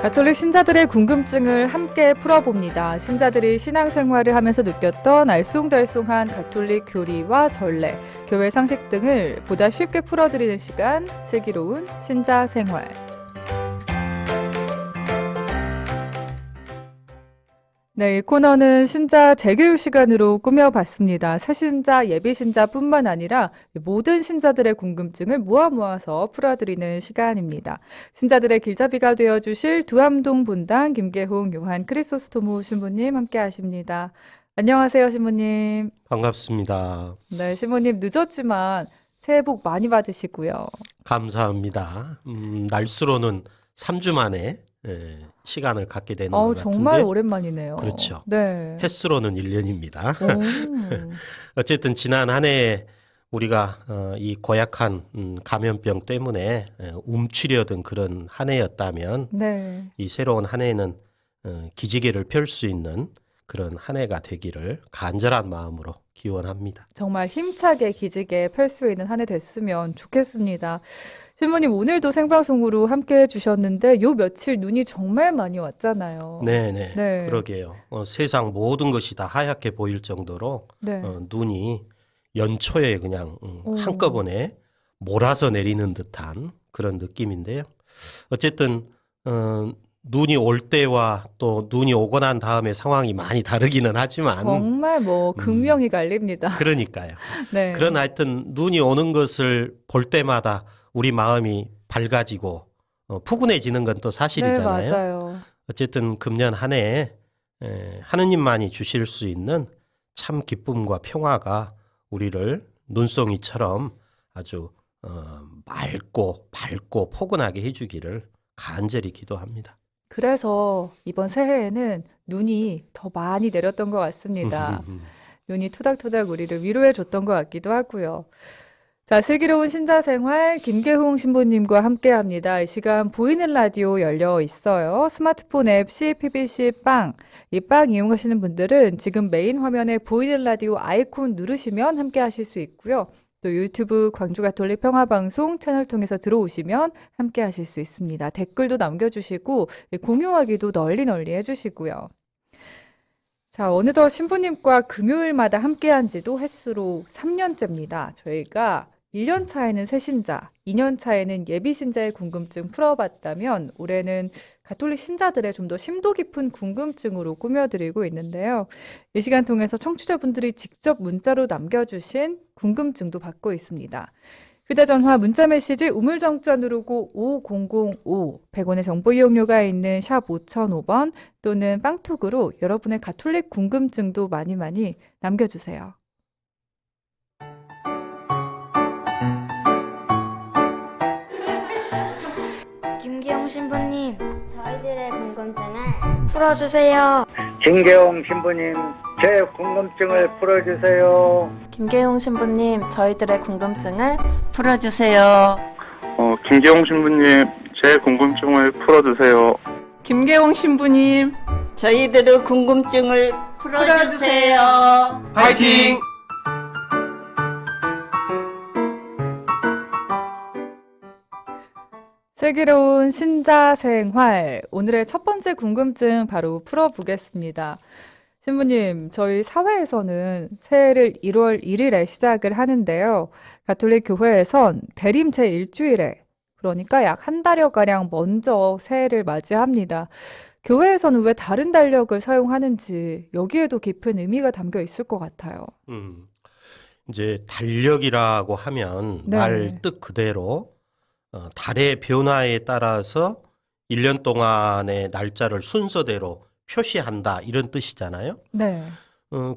가톨릭 신자들의 궁금증을 함께 풀어봅니다. 신자들이 신앙생활을 하면서 느꼈던 알쏭달쏭한 가톨릭 교리와 전례, 교회 상식 등을 보다 쉽게 풀어드리는 시간, 슬기로운 신자생활. 네, 이 코너는 신자 재교육 시간으로 꾸며봤습니다. 새신자, 예비신자뿐만 아니라 모든 신자들의 궁금증을 모아서 풀어드리는 시간입니다. 신자들의 길잡이가 되어주실 두암동 본당 김계홍 요한 크리소스토모 신부님 함께 하십니다. 안녕하세요, 신부님. 반갑습니다. 네, 신부님 늦었지만 새해 복 많이 받으시고요. 감사합니다. 날수로는 3주 만에 시간을 갖게 되는 것 같은데 정말 오랜만이네요. 그렇죠. 네. 횟수로는 1년입니다. 오. 어쨌든 지난 한 해 우리가 이 고약한 감염병 때문에 움츠려든 그런 한 해였다면 네. 이 새로운 한 해는 기지개를 펼 수 있는 그런 한 해가 되기를 간절한 마음으로 기원합니다. 정말 힘차게 기지개 펼 수 있는 한 해 됐으면 좋겠습니다. 신부님 오늘도 생방송으로 함께 해주셨는데 요 며칠 눈이 정말 많이 왔잖아요. 네네. 네. 그러게요. 세상 모든 것이 다 하얗게 보일 정도로 네. 눈이 연초에 그냥 오. 한꺼번에 몰아서 내리는 듯한 그런 느낌인데요. 어쨌든 눈이 올 때와 또 눈이 오고 난 다음에 상황이 많이 다르기는 하지만 정말 극명히 갈립니다. 그러니까요. 네. 그런 하여튼 눈이 오는 것을 볼 때마다 우리 마음이 밝아지고 푸근해지는 건 또 네, 사실이잖아요. 맞아요. 어쨌든 금년 한 해에 하느님만이 주실 수 있는 참 기쁨과 평화가 우리를 눈송이처럼 아주 맑고 밝고 포근하게 해주기를 간절히 기도합니다. 그래서 이번 새해에는 눈이 더 많이 내렸던 것 같습니다. 눈이 토닥토닥 우리를 위로해 줬던 것 같기도 하고요. 자, 슬기로운 신자생활 김계홍 신부님과 함께합니다. 이 시간 보이는 라디오 열려 있어요. 스마트폰 앱 CPBC 빵. 이 빵 이용하시는 분들은 지금 메인 화면에 보이는 라디오 아이콘 누르시면 함께 하실 수 있고요. 또 유튜브 광주가톨릭 평화방송 채널 통해서 들어오시면 함께 하실 수 있습니다. 댓글도 남겨주시고 공유하기도 널리 해주시고요. 자, 어느덧 신부님과 금요일마다 함께한 지도 횟수로 3년째입니다. 저희가 1년 차에는 새신자, 2년 차에는 예비신자의 궁금증 풀어봤다면 올해는 가톨릭 신자들의 좀 더 심도 깊은 궁금증으로 꾸며드리고 있는데요. 이 시간 통해서 청취자분들이 직접 문자로 남겨주신 궁금증도 받고 있습니다. 휴대전화 문자메시지 우물정자 누르고 5005, 100원의 정보 이용료가 있는 샵 5005번 또는 빵톡으로 여러분의 가톨릭 궁금증도 많이 남겨주세요. 김기영 신부님, 저희들의 궁금증을 풀어주세요. 김계홍 신부님, 제 궁금증을 풀어주세요. 김계용 신부님, 저희들의 궁금증을 풀어주세요. 김계홍 신부님, 제 궁금증을 풀어주세요. 김계홍 신부님, 저희들의 궁금증을 풀어주세요. 파이팅! 슬기로운 신자생활, 오늘의 첫 번째 궁금증 바로 풀어보겠습니다. 신부님, 저희 사회에서는 새해를 1월 1일에 시작을 하는데요. 가톨릭 교회에선 대림 제1주일에, 그러니까 약 한 달여가량 먼저 새해를 맞이합니다. 교회에서는 왜 다른 달력을 사용하는지 여기에도 깊은 의미가 담겨 있을 것 같아요. 이제 달력이라고 하면 네. 말 뜻 그대로 달의 변화에 따라서 1년 동안의 날짜를 순서대로 표시한다 이런 뜻이잖아요. 네.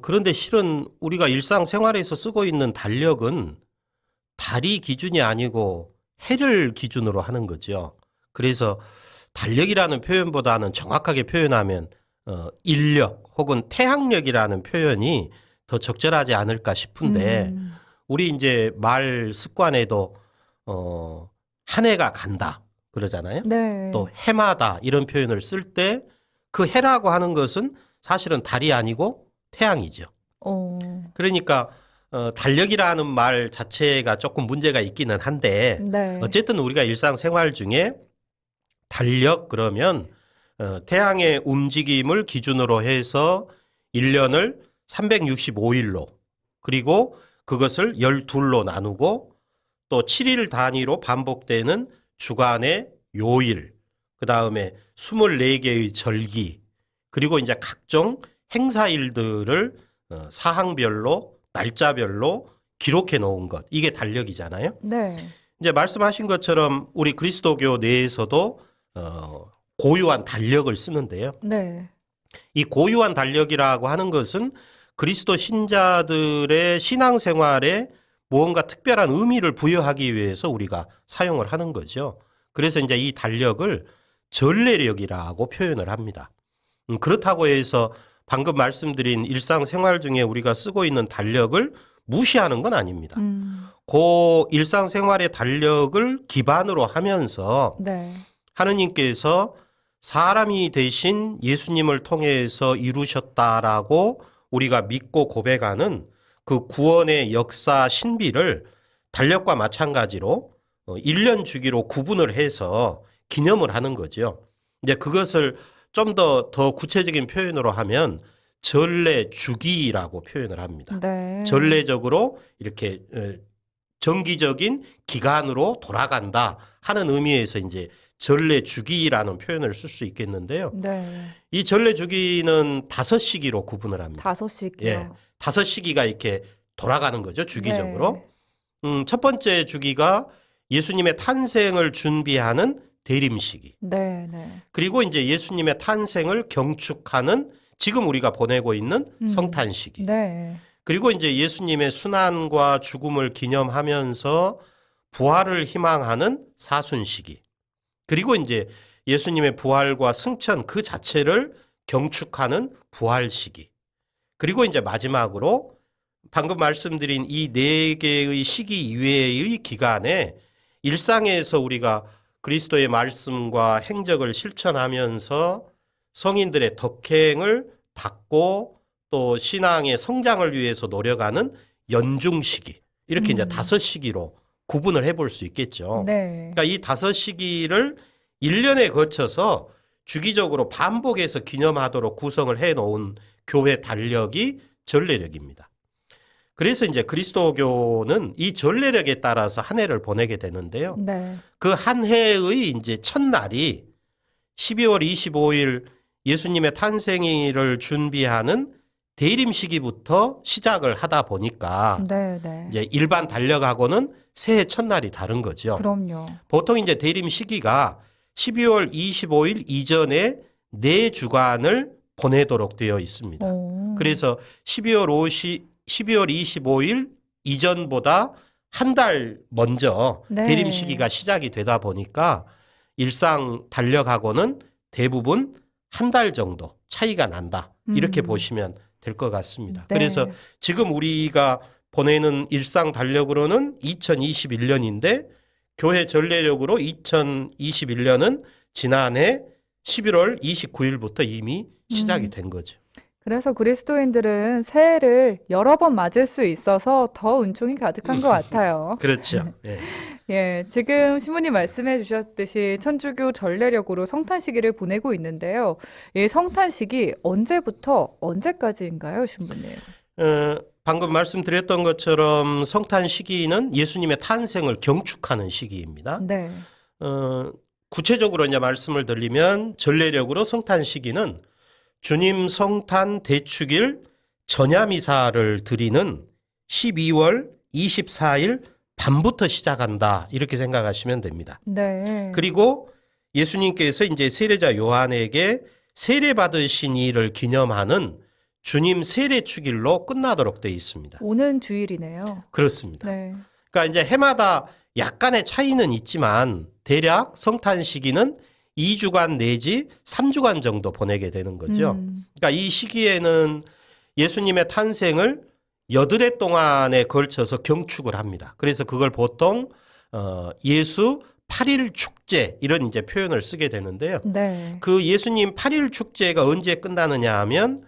그런데 실은 우리가 일상생활에서 쓰고 있는 달력은 달이 기준이 아니고 해를 기준으로 하는 거죠. 그래서 달력이라는 표현보다는 정확하게 표현하면 인력 혹은 태양력이라는 표현이 더 적절하지 않을까 싶은데 우리 이제 말 습관에도 한 해가 간다 그러잖아요. 네. 또 해마다 이런 표현을 쓸 때 그 해라고 하는 것은 사실은 달이 아니고 태양이죠. 그러니까 달력이라는 말 자체가 조금 문제가 있기는 한데 네. 어쨌든 우리가 일상생활 중에 달력 그러면 태양의 움직임을 기준으로 해서 1년을 365일로 그리고 그것을 12로 나누고 또 7일 단위로 반복되는 주간의 요일, 그 다음에 24개의 절기, 그리고 이제 각종 행사일들을 사항별로, 날짜별로 기록해 놓은 것. 이게 달력이잖아요. 네. 이제 말씀하신 것처럼 우리 그리스도교 내에서도 고유한 달력을 쓰는데요. 네. 이 고유한 달력이라고 하는 것은 그리스도 신자들의 신앙생활에 무언가 특별한 의미를 부여하기 위해서 우리가 사용을 하는 거죠. 그래서 이제 이 달력을 전례력이라고 표현을 합니다. 그렇다고 해서 방금 말씀드린 일상생활 중에 우리가 쓰고 있는 달력을 무시하는 건 아닙니다. 그 일상생활의 달력을 기반으로 하면서 네. 하느님께서 사람이 되신 예수님을 통해서 이루셨다라고 우리가 믿고 고백하는 그 구원의 역사 신비를 달력과 마찬가지로 1년 주기로 구분을 해서 기념을 하는 거죠. 이제 그것을 좀 더 구체적인 표현으로 하면 전례 주기라고 표현을 합니다. 네. 전례적으로 이렇게 정기적인 기간으로 돌아간다 하는 의미에서 이제 전례 주기라는 표현을 쓸 수 있겠는데요. 네. 이 전례 주기는 5시기로 구분을 합니다. 5시기요. 예, 5시기가 이렇게 돌아가는 거죠, 주기적으로. 첫 번째 주기가 예수님의 탄생을 준비하는 대림시기. 네, 네. 그리고 이제 예수님의 탄생을 경축하는 지금 우리가 보내고 있는 성탄시기. 네. 그리고 이제 예수님의 순환과 죽음을 기념하면서 부활을 희망하는 사순시기. 그리고 이제 예수님의 부활과 승천 그 자체를 경축하는 부활시기. 그리고 이제 마지막으로 방금 말씀드린 이 4개의 시기 이외의 기간에 일상에서 우리가 그리스도의 말씀과 행적을 실천하면서 성인들의 덕행을 받고 또 신앙의 성장을 위해서 노력하는 연중시기. 이렇게 이제 5시기로 구분을 해볼 수 있겠죠. 네. 그러니까 이 5시기를 1년에 거쳐서 주기적으로 반복해서 기념하도록 구성을 해놓은 교회 달력이 전례력입니다. 그래서 이제 그리스도교는 이 전례력에 따라서 한 해를 보내게 되는데요. 네. 그 한 해의 이제 첫날이 12월 25일 예수님의 탄생일을 준비하는 대림 시기부터 시작을 하다 보니까 네, 네. 이제 일반 달력하고는 새해 첫날이 다른 거죠. 그럼요. 보통 이제 대림 시기가 12월 25일 이전에 4주간을 보내도록 되어 있습니다. 그래서 12월 25일 이전보다 한 달 먼저 네. 대림 시기가 시작이 되다 보니까 일상 달력하고는 대부분 한 달 정도 차이가 난다. 이렇게 보시면 될 것 같습니다. 네. 그래서 지금 우리가 보내는 일상 달력으로는 2021년인데 교회 전례력으로 2021년은 지난해 11월 29일부터 이미 시작이 된 거죠. 그래서 그리스도인들은 새해를 여러 번 맞을 수 있어서 더 은총이 가득한 것 같아요. 그렇죠. 예. 예, 지금 신부님 말씀해 주셨듯이 천주교 전례력으로 성탄 시기를 보내고 있는데요. 이 성탄 시기 언제부터 언제까지인가요, 신부님? 방금 말씀드렸던 것처럼 성탄 시기는 예수님의 탄생을 경축하는 시기입니다. 네. 구체적으로 이제 말씀을 드리면 전례력으로 성탄 시기는 주님 성탄 대축일 전야미사를 드리는 12월 24일 밤부터 시작한다. 이렇게 생각하시면 됩니다. 네. 그리고 예수님께서 이제 세례자 요한에게 세례 받으신 일을 기념하는 주님 세례 축일로 끝나도록 되어 있습니다. 오는 주일이네요. 그렇습니다. 네. 그러니까 이제 해마다 약간의 차이는 있지만 대략 성탄 시기는 2주간 내지 3주간 정도 보내게 되는 거죠. 그러니까 이 시기에는 예수님의 탄생을 8해 동안에 걸쳐서 경축을 합니다. 그래서 그걸 보통 예수 8일 축제 이런 이제 표현을 쓰게 되는데요. 네. 그 예수님 8일 축제가 언제 끝나느냐 하면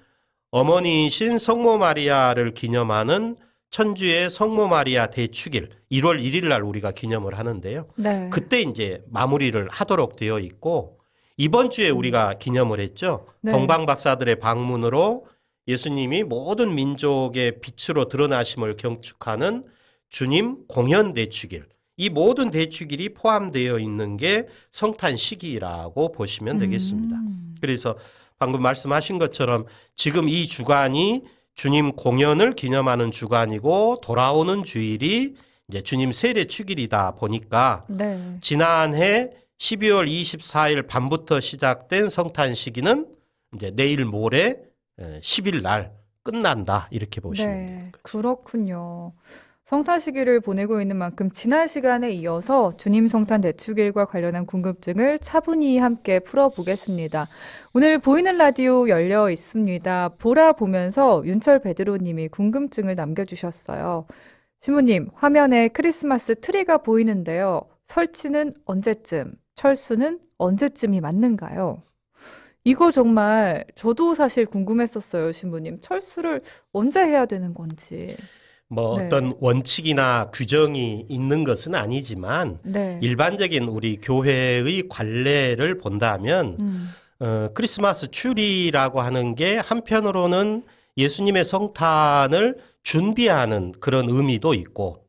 어머니이신 성모 마리아를 기념하는 천주의 성모 마리아 대축일 1월 1일 날 우리가 기념을 하는데요. 네. 그때 이제 마무리를 하도록 되어 있고 이번 주에 우리가 기념을 했죠. 네. 동방박사들의 방문으로 예수님이 모든 민족의 빛으로 드러나심을 경축하는 주님 공연 대축일. 이 모든 대축일이 포함되어 있는 게 성탄시기라고 보시면 되겠습니다. 그래서 방금 말씀하신 것처럼 지금 이 주간이 주님 공연을 기념하는 주간이고 돌아오는 주일이 이제 주님 세례 축일이다 보니까 네. 지난해 12월 24일 밤부터 시작된 성탄 시기는 이제 내일 모레 10일 날 끝난다 이렇게 보시면 돼요. 네, 그렇군요. 성탄 시기를 보내고 있는 만큼 지난 시간에 이어서 주님 성탄 대축일과 관련한 궁금증을 차분히 함께 풀어보겠습니다. 오늘 보이는 라디오 열려 있습니다. 보라 보면서 윤철 베드로님이 궁금증을 남겨주셨어요. 신부님, 화면에 크리스마스 트리가 보이는데요. 설치는 언제쯤, 철수는 언제쯤이 맞는가요? 이거 정말 저도 사실 궁금했었어요, 신부님. 철수를 언제 해야 되는 건지. 뭐 네. 어떤 원칙이나 규정이 있는 것은 아니지만 네. 일반적인 우리 교회의 관례를 본다면 크리스마스 추리라고 하는 게 한편으로는 예수님의 성탄을 준비하는 그런 의미도 있고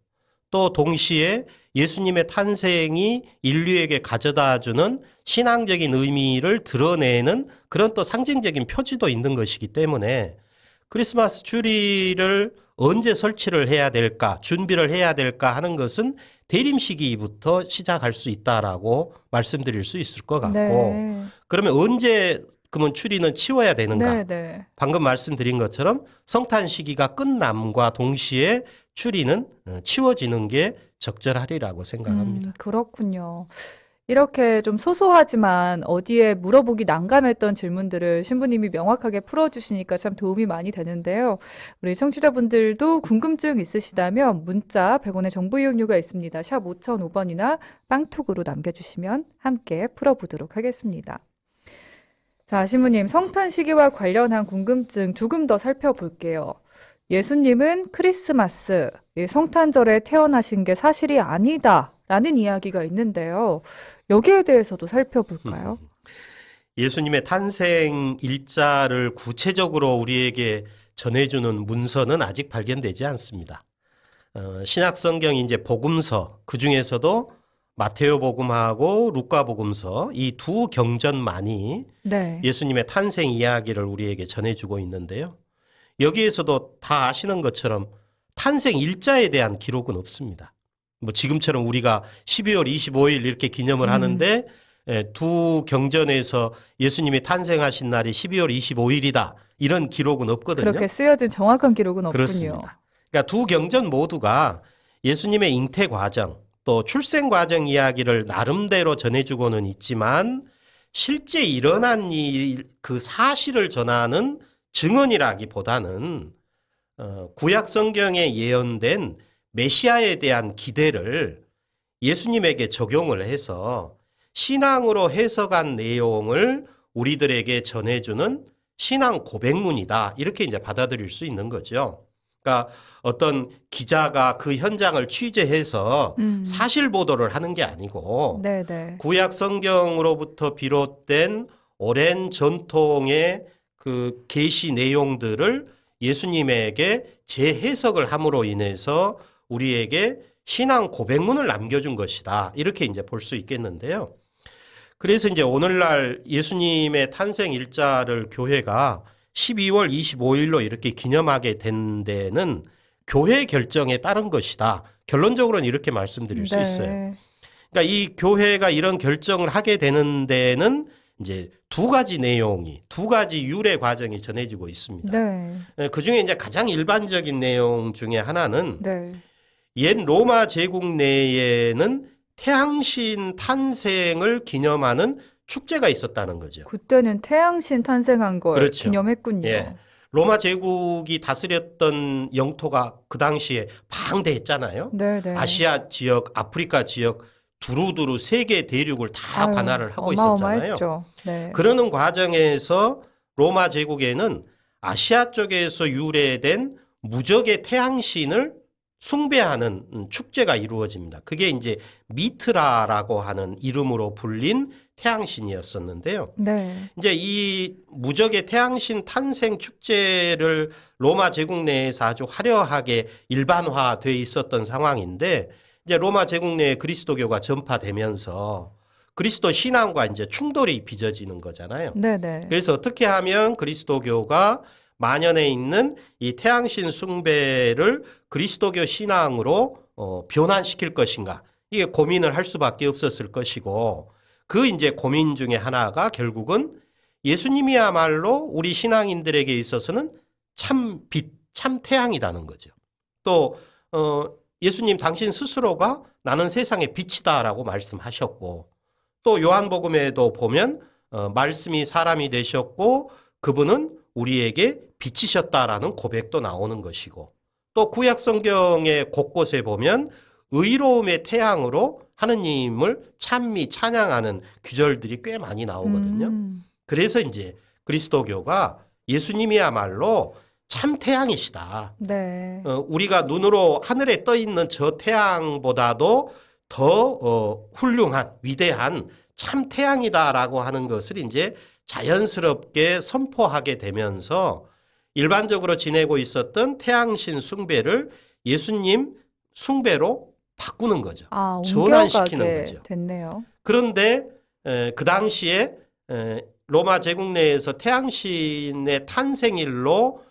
또 동시에 예수님의 탄생이 인류에게 가져다주는 신앙적인 의미를 드러내는 그런 또 상징적인 표지도 있는 것이기 때문에 크리스마스 추리를 언제 설치를 해야 될까, 준비를 해야 될까 하는 것은 대림 시기부터 시작할 수 있다라고 말씀드릴 수 있을 것 같고 네. 그러면 언제 그러면 추리는 치워야 되는가? 네, 네. 방금 말씀드린 것처럼 성탄 시기가 끝남과 동시에 추리는 치워지는 게 적절하리라고 생각합니다. 그렇군요. 이렇게 좀 소소하지만 어디에 물어보기 난감했던 질문들을 신부님이 명확하게 풀어주시니까 참 도움이 많이 되는데요. 우리 청취자분들도 궁금증 있으시다면 문자 100원의 정보 이용료가 있습니다. 샵 5005번이나 빵톡으로 남겨주시면 함께 풀어보도록 하겠습니다. 자, 신부님, 성탄 시기와 관련한 궁금증 조금 더 살펴볼게요. 예수님은 크리스마스, 이 성탄절에 태어나신 게 사실이 아니다라는 이야기가 있는데요. 여기에 대해서도 살펴볼까요? 예수님의 탄생 일자를 구체적으로 우리에게 전해주는 문서는 아직 발견되지 않습니다. 신약 성경이 이제 복음서, 그 중에서도 마테오 복음하고 루카 복음서 이 두 경전만이 네. 예수님의 탄생 이야기를 우리에게 전해주고 있는데요. 여기에서도 다 아시는 것처럼 탄생 일자에 대한 기록은 없습니다. 뭐 지금처럼 우리가 12월 25일 이렇게 기념을 하는데 두 경전에서 예수님이 탄생하신 날이 12월 25일이다. 이런 기록은 없거든요. 그렇게 쓰여진 정확한 기록은 없군요. 그렇습니다. 그러니까 두 경전 모두가 예수님의 잉태 과정 또 출생 과정 이야기를 나름대로 전해주고는 있지만 실제 일어난 일, 그 사실을 전하는 증언이라기보다는 구약 성경에 예언된 메시아에 대한 기대를 예수님에게 적용을 해서 신앙으로 해석한 내용을 우리들에게 전해주는 신앙 고백문이다. 이렇게 이제 받아들일 수 있는 거죠. 그러니까 어떤 기자가 그 현장을 취재해서 사실 보도를 하는 게 아니고 네네. 구약 성경으로부터 비롯된 오랜 전통의 그 계시 내용들을 예수님에게 재해석을 함으로 인해서 우리에게 신앙 고백문을 남겨준 것이다. 이렇게 이제 볼 수 있겠는데요. 그래서 이제 오늘날 예수님의 탄생 일자를 교회가 12월 25일로 이렇게 기념하게 된 데는 교회 결정에 따른 것이다. 결론적으로는 이렇게 말씀드릴 수 있어요. 그러니까 이 교회가 이런 결정을 하게 되는 데는 이제 두 가지 내용이, 두 가지 유래 과정이 전해지고 있습니다. 네. 그 중에 이제 가장 일반적인 내용 중에 하나는 네. 옛 로마 제국 내에는 태양신 탄생을 기념하는 축제가 있었다는 거죠. 그때는 태양신 탄생한 걸 그렇죠. 기념했군요. 예. 로마 제국이 다스렸던 영토가 그 당시에 방대했잖아요. 네네. 아시아 지역, 아프리카 지역 두루두루 세계 대륙을 다 아유, 관할을 하고 있었잖아요. 어마어마했죠. 네. 그러는 과정에서 로마 제국에는 아시아 쪽에서 유래된 무적의 태양신을 숭배하는 축제가 이루어집니다. 그게 이제 미트라라고 하는 이름으로 불린 태양신이었었는데요. 네. 이제 이 무적의 태양신 탄생 축제를 로마 제국 내에서 아주 화려하게 일반화되어 있었던 상황인데, 이제 로마 제국 내에 그리스도교가 전파되면서 그리스도 신앙과 이제 충돌이 빚어지는 거잖아요. 네네. 그래서 어떻게 하면 그리스도교가 만연해 있는 이 태양신 숭배를 그리스도교 신앙으로 변환시킬 것인가, 이게 고민을 할 수밖에 없었을 것이고, 그 이제 고민 중에 하나가 결국은 예수님이야말로 우리 신앙인들에게 있어서는 참 빛, 참 태양이라는 거죠. 또 예수님 당신 스스로가 나는 세상의 빛이다라고 말씀하셨고, 또 요한복음에도 보면 말씀이 사람이 되셨고 그분은 우리에게 빛이셨다라는 고백도 나오는 것이고, 또 구약 성경의 곳곳에 보면 의로움의 태양으로 하느님을 찬미 찬양하는 구절들이 꽤 많이 나오거든요. 그래서 이제 그리스도교가 예수님이야말로 참 태양이시다. 네. 우리가 눈으로 하늘에 떠 있는 저 태양보다도 더 훌륭한 위대한 참 태양이다라고 하는 것을 이제 자연스럽게 선포하게 되면서 일반적으로 지내고 있었던 태양신 숭배를 예수님 숭배로 바꾸는 거죠. 아, 전환시키는 옮겨가게 거죠. 됐네요. 그런데 그 당시에 로마 제국 내에서 태양신의 탄생일로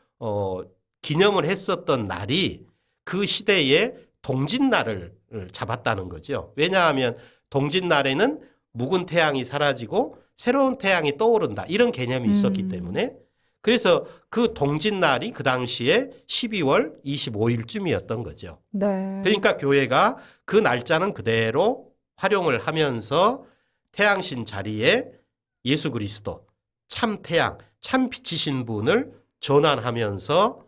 기념을 했었던 날이 그 시대에 동짓날을 잡았다는 거죠. 왜냐하면 동짓날에는 묵은 태양이 사라지고 새로운 태양이 떠오른다, 이런 개념이 있었기 때문에, 그래서 그 동짓날이 그 당시에 12월 25일쯤이었던 거죠. 네. 그러니까 교회가 그 날짜는 그대로 활용을 하면서 태양신 자리에 예수 그리스도, 참 태양, 참 빛이신 분을 전환하면서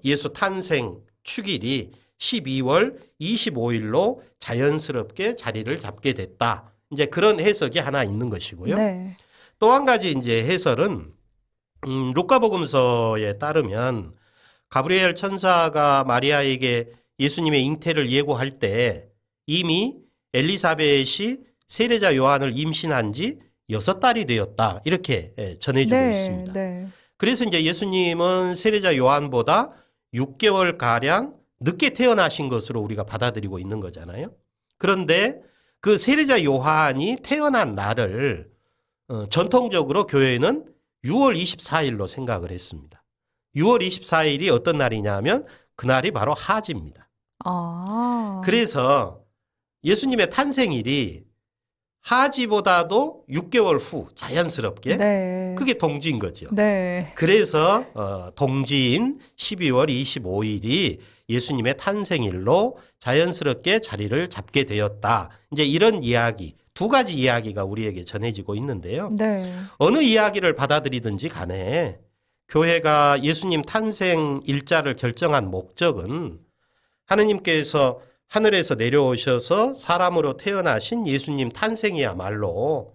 예수 탄생 축일이 12월 25일로 자연스럽게 자리를 잡게 됐다. 이제 그런 해석이 하나 있는 것이고요. 네. 또 한 가지 이제 해설은 루카복음서에 따르면 가브리엘 천사가 마리아에게 예수님의 잉태를 예고할 때 이미 엘리사벳이 세례자 요한을 임신한 지 6달이 되었다, 이렇게 전해주고 네. 있습니다. 네. 그래서 이제 예수님은 세례자 요한보다 6개월 가량 늦게 태어나신 것으로 우리가 받아들이고 있는 거잖아요. 그런데 그 세례자 요한이 태어난 날을 전통적으로 교회는 6월 24일로 생각을 했습니다. 6월 24일이 어떤 날이냐면 그날이 바로 하지입니다. 아. 그래서 예수님의 탄생일이 하지보다도 6개월 후 자연스럽게 네. 그게 동지인 거죠. 네. 그래서 동지인 12월 25일이 예수님의 탄생일로 자연스럽게 자리를 잡게 되었다. 이제 이런 이야기, 두 가지 이야기가 우리에게 전해지고 있는데요. 네. 어느 이야기를 받아들이든지 간에 교회가 예수님 탄생 일자를 결정한 목적은 하느님께서 하늘에서 내려오셔서 사람으로 태어나신 예수님 탄생이야말로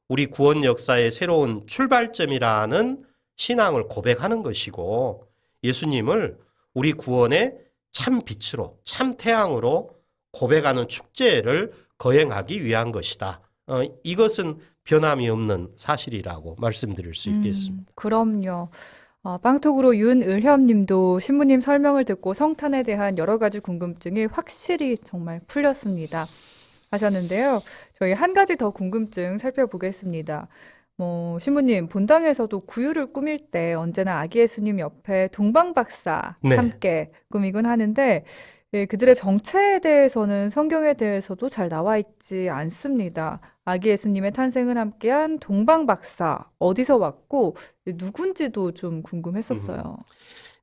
우리 구원 역사의 새로운 출발점이라는 신앙을 고백하는 것이고, 예수님을 우리 구원의 참 빛으로, 참 태양으로 고백하는 축제를 거행하기 위한 것이다. 이것은 변함이 없는 사실이라고 말씀드릴 수 있겠습니다. 그럼요. 빵톡으로 윤을현 님도 신부님 설명을 듣고 성탄에 대한 여러 가지 궁금증이 확실히 정말 풀렸습니다 하셨는데요. 저희 한 가지 더 궁금증 살펴보겠습니다. 신부님, 본당에서도 구유를 꾸밀 때 언제나 아기 예수님 옆에 동방박사 네. 함께 꾸미곤 하는데, 예, 그들의 정체에 대해서는 성경에 대해서도 잘 나와 있지 않습니다. 아기 예수님의 탄생을 함께한 동방박사, 어디서 왔고 누군지도 좀 궁금했었어요.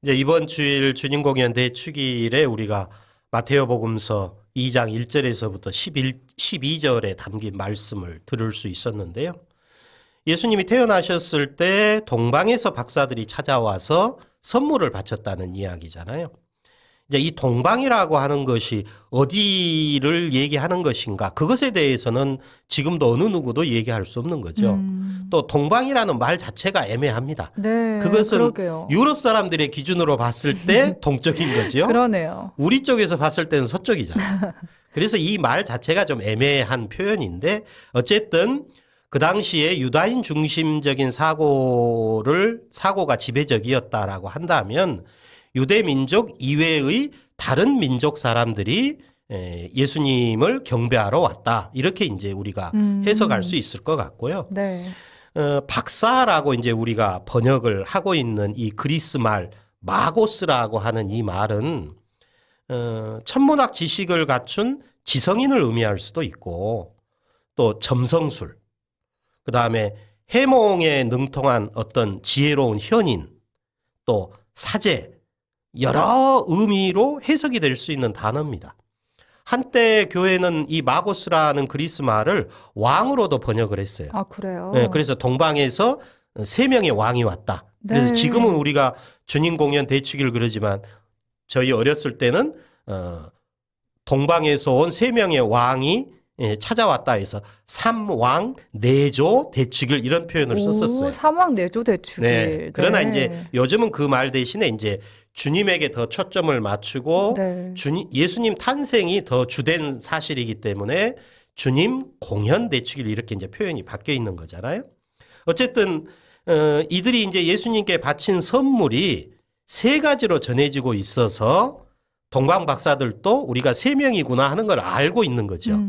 이제 이번 주일 주님 공연 대축일에 우리가 마테오복음서 2장 1절에서부터 12절에 담긴 말씀을 들을 수 있었는데요. 예수님이 태어나셨을 때 동방에서 박사들이 찾아와서 선물을 바쳤다는 이야기잖아요. 이제 이 동방이라고 하는 것이 어디를 얘기하는 것인가? 그것에 대해서는 지금도 어느 누구도 얘기할 수 없는 거죠. 또 동방이라는 말 자체가 애매합니다. 네, 그것은 그러게요. 유럽 사람들의 기준으로 봤을 때 동쪽인 거죠. 그러네요. 우리 쪽에서 봤을 때는 서쪽이잖아요. 그래서 이 말 자체가 좀 애매한 표현인데 어쨌든 그 당시에 유다인 중심적인 사고가 지배적이었다라고 한다면 유대 민족 이외의 다른 민족 사람들이 예수님을 경배하러 왔다. 이렇게 이제 우리가 해석할 수 있을 것 같고요. 네. 박사라고 이제 우리가 번역을 하고 있는 이 그리스 말 마고스라고 하는 이 말은 천문학 지식을 갖춘 지성인을 의미할 수도 있고 또 점성술, 그 다음에 해몽에 능통한 어떤 지혜로운 현인, 또 사제, 여러 의미로 해석이 될 수 있는 단어입니다. 한때 교회는 이 마고스라는 그리스 말을 왕으로도 번역을 했어요. 아, 그래요? 네, 그래서 동방에서 3명의 왕이 왔다. 그래서 네. 지금은 우리가 주님 공연 대축일 그러지만 저희 어렸을 때는 동방에서 온 3명의 왕이 찾아왔다 해서 삼왕 내조 대축일 이런 표현을 썼었어요. 삼왕 내조 대축일. 네. 그러나 네. 이제 요즘은 그 말 대신에 이제 주님에게 더 초점을 맞추고 네. 예수님 탄생이 더 주된 사실이기 때문에 주님 공연 대축일 이렇게 이제 표현이 바뀌어 있는 거잖아요. 어쨌든 이들이 이제 예수님께 바친 선물이 3가지로 전해지고 있어서 동방 박사들도 우리가 3명이구나 하는 걸 알고 있는 거죠.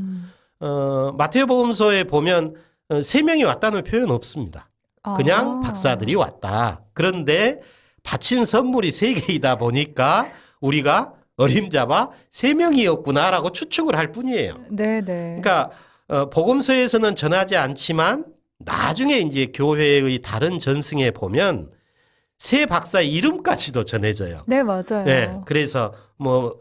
마태복음서에 보면 3명이 왔다는 표현 없습니다. 그냥 박사들이 왔다. 그런데 바친 선물이 3개이다 보니까 우리가 어림잡아 3명이었구나라고 추측을 할 뿐이에요. 네네. 그러니까 복음서에서는 전하지 않지만 나중에 이제 교회의 다른 전승에 보면 3 박사의 이름까지도 전해져요. 네, 맞아요. 네, 그래서 뭐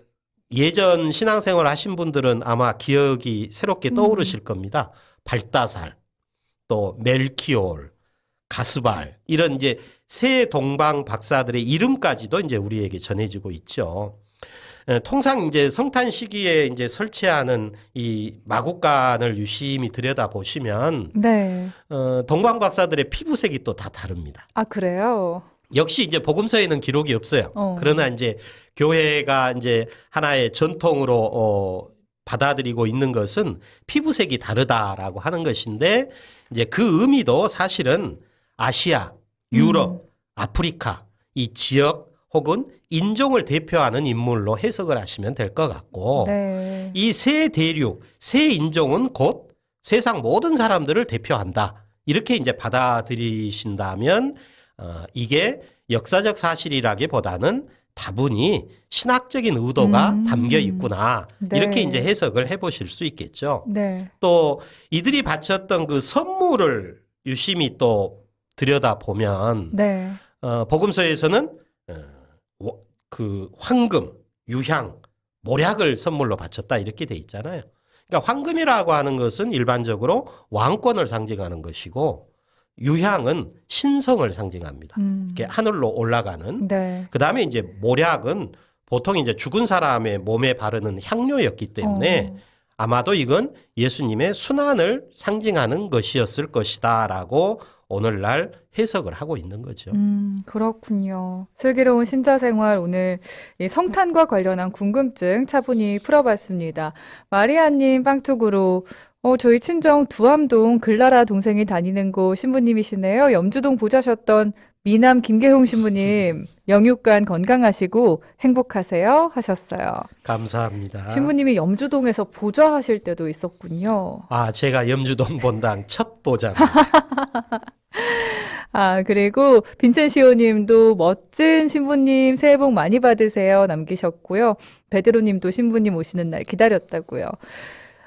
예전 신앙생활 하신 분들은 아마 기억이 새롭게 떠오르실 겁니다. 발다살, 또 멜키올, 가스발 이런 이제 세 동방 박사들의 이름까지도 이제 우리에게 전해지고 있죠. 통상 이제 성탄 시기에 이제 설치하는 이 마국간을 유심히 들여다 보시면 네. 동방 박사들의 피부색이 또 다 다릅니다. 아, 그래요? 역시 이제 복음서에는 기록이 없어요. 그러나 이제 교회가 이제 하나의 전통으로 받아들이고 있는 것은 피부색이 다르다라고 하는 것인데 이제 그 의미도 사실은 아시아, 유럽, 아프리카 이 지역 혹은 인종을 대표하는 인물로 해석을 하시면 될 것 같고 네. 이 세 대륙, 세 인종은 곧 세상 모든 사람들을 대표한다. 이렇게 이제 받아들이신다면 이게 역사적 사실이라기보다는 다분히 신학적인 의도가 담겨 있구나. 네. 이렇게 이제 해석을 해보실 수 있겠죠. 네. 또 이들이 바쳤던 그 선물을 유심히 또 들여다보면 네. 복음서에서는 그 황금, 유향, 모략을 선물로 바쳤다 이렇게 돼 있잖아요. 그러니까 황금이라고 하는 것은 일반적으로 왕권을 상징하는 것이고 유향은 신성을 상징합니다. 이렇게 하늘로 올라가는. 네. 그 다음에 이제 모략은 보통 이제 죽은 사람의 몸에 바르는 향료였기 때문에 아마도 이건 예수님의 순환을 상징하는 것이었을 것이다라고 오늘날 해석을 하고 있는 거죠. 그렇군요. 슬기로운 신자생활 오늘 이 성탄과 관련한 궁금증 차분히 풀어봤습니다. 마리아님 빵툭으로 저희 친정 두암동 글라라 동생이 다니는 곳 신부님이시네요. 염주동 보자셨던 미남 김계홍 신부님 영육간 건강하시고 행복하세요 하셨어요. 감사합니다. 신부님이 염주동에서 보좌하실 때도 있었군요. 아, 제가 염주동 본당 첫 보좌. 아, 그리고 빈첸시오 님도 멋진 신부님 새해 복 많이 받으세요 남기셨고요. 베드로 님도 신부님 오시는 날 기다렸다고요.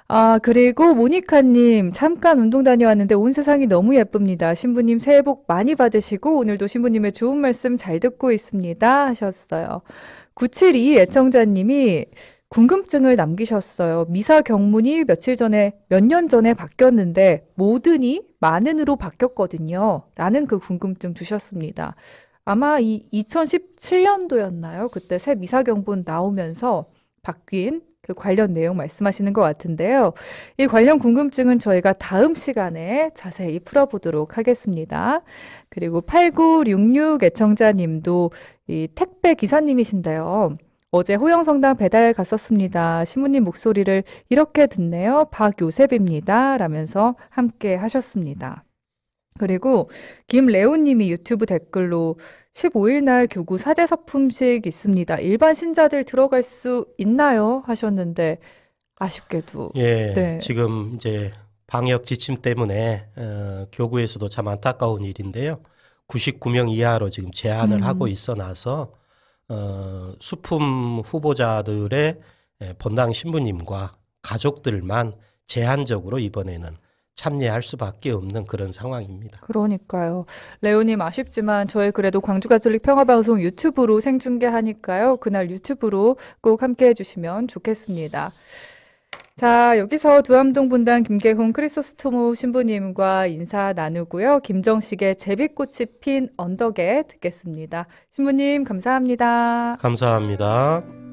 아, 그리고 모니카 님 잠깐 운동 다녀왔는데 온 세상이 너무 예쁩니다. 신부님 새해 복 많이 받으시고 오늘도 신부님의 좋은 말씀 잘 듣고 있습니다 하셨어요. 972 애청자님이 궁금증을 남기셨어요. 미사 경문이 몇 년 전에 바뀌었는데 모든이 많은으로 바뀌었거든요. 라는 그 궁금증 주셨습니다. 아마 이 2017년도였나요? 그때 새 미사경본 나오면서 바뀐 그 관련 내용 말씀하시는 것 같은데요. 이 관련 궁금증은 저희가 다음 시간에 자세히 풀어보도록 하겠습니다. 그리고 8966 애청자님도 이 택배 기사님이신데요. 어제 호영성당 배달 갔었습니다. 신부님 목소리를 이렇게 듣네요. 박요셉입니다. 라면서 함께 하셨습니다. 그리고 김레오님이 유튜브 댓글로 15일 날 교구 사제서품식 있습니다. 일반 신자들 들어갈 수 있나요? 하셨는데 아쉽게도 예, 네. 지금 이제 방역 지침 때문에 교구에서도 참 안타까운 일인데요. 99명 이하로 지금 제한을 하고 있어놔서 수품 후보자들의 본당 신부님과 가족들만 제한적으로 이번에는 참여할 수밖에 없는 그런 상황입니다. 그러니까요. 레오님 아쉽지만 저희 그래도 광주가톨릭 평화방송 유튜브로 생중계하니까요. 그날 유튜브로 꼭 함께 해주시면 좋겠습니다. 자, 여기서 두암동 본당 김계훈 크리소스토모 신부님과 인사 나누고요. 김정식의 제비꽃이 핀 언덕에 듣겠습니다. 신부님 감사합니다. 감사합니다.